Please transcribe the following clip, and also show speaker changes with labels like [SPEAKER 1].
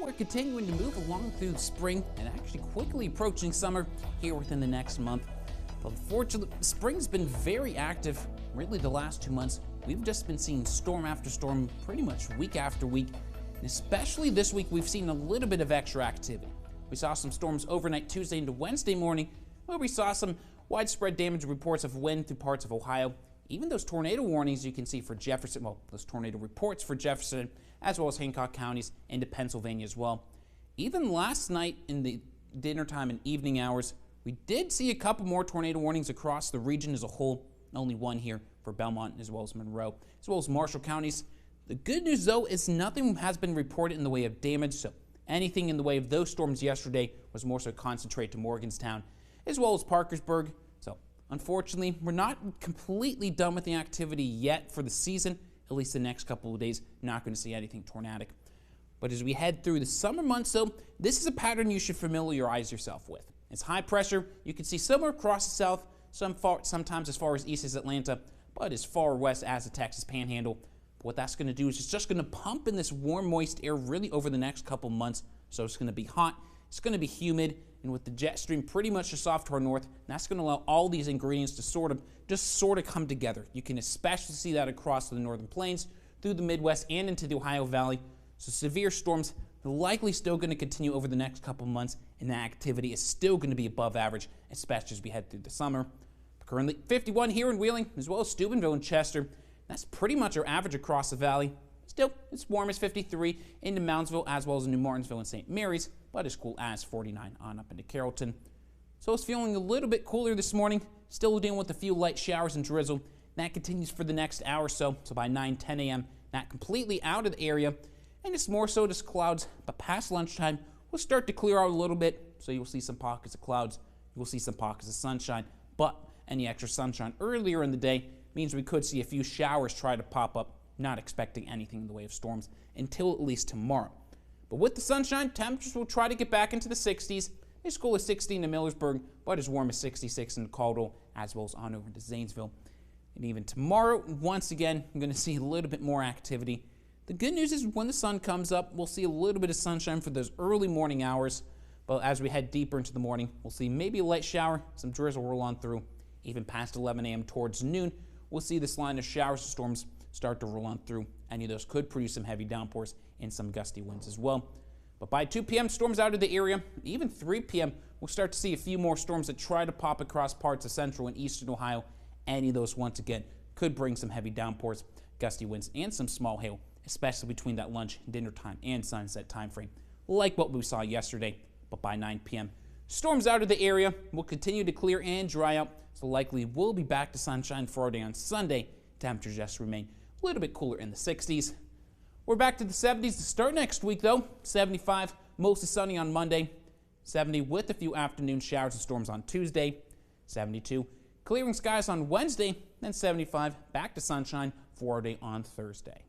[SPEAKER 1] we're continuing to move along through the spring and actually quickly approaching summer here within the next month. But unfortunately, spring's been very active. Really, the last 2 months, we've just been seeing storm after storm pretty much week after week. And especially this week, we've seen a little bit of extra activity. We saw some storms overnight Tuesday into Wednesday morning, where we saw some widespread damage reports of wind through parts of Ohio. Even those tornado warnings you can see for Jefferson, well, those tornado reports for Jefferson, as well as Hancock counties into Pennsylvania as well. Even last night in the dinner time and evening hours, we did see a couple more tornado warnings across the region as a whole. Only one here for Belmont as well as Monroe, as well as Marshall counties. The good news, though, is nothing has been reported in the way of damage, so anything in the way of those storms yesterday was more so concentrated to Morgantown, as well as Parkersburg. So, unfortunately, we're not completely done with the activity yet for the season. At least the next couple of days, not going to see anything tornadic. But as we head through the summer months, though, this is a pattern you should familiarize yourself with. It's high pressure. You can see somewhere across the south, sometimes as far as east as Atlanta, but as far west as the Texas Panhandle. But what that's going to do is it's just going to pump in this warm, moist air really over the next couple months. So it's going to be hot, it's going to be humid, and with the jet stream pretty much just off to our north, that's going to allow all these ingredients to sort of come together. You can especially see that across the northern plains, through the Midwest, and into the Ohio Valley. So severe storms are likely still going to continue over the next couple months, and the activity is still going to be above average, especially as we head through the summer. Currently 51 here in Wheeling, as well as Steubenville and Chester. That's pretty much our average across the valley. Still, it's warm as 53 into Moundsville, as well as New Martinsville and St. Mary's, but as cool as 49 on up into Carrollton. So it's feeling a little bit cooler this morning, still dealing with a few light showers and drizzle. That continues for the next hour or so, so by 9-10 a.m., not completely out of the area, and it's more so just clouds, but past lunchtime, we'll start to clear out a little bit, so you'll see some pockets of clouds, you'll see some pockets of sunshine, but any extra sunshine earlier in the day means we could see a few showers try to pop up. Not expecting anything in the way of storms until at least tomorrow. But with the sunshine, temperatures will try to get back into the 60s. It's cool as 16 in Millersburg, but as warm as 66 in Caldwell, as well as on over to Zanesville. And even tomorrow, once again, I'm going to see a little bit more activity. The good news is when the sun comes up, we'll see a little bit of sunshine for those early morning hours. But as we head deeper into the morning, we'll see maybe a light shower, some drizzle roll on through. Even past 11 a.m. towards noon, we'll see this line of showers and storms start to roll on through. Any of those could produce some heavy downpours and some gusty winds as well. But by 2 p.m., storms out of the area. Even 3 p.m., we'll start to see a few more storms that try to pop across parts of central and eastern Ohio. Any of those, once again, could bring some heavy downpours, gusty winds, and some small hail, especially between that lunch, dinner time, and sunset time frame, like what we saw yesterday. But by 9 p.m., storms out of the area will continue to clear and dry out, so likely we'll be back to sunshine Friday on Sunday. Temperatures just remain a little bit cooler in the 60s. We're back to the 70s to start next week, though. 75, mostly sunny on Monday. 70 with a few afternoon showers and storms on Tuesday. 72, clearing skies on Wednesday. Then 75, back to sunshine Friday on Thursday.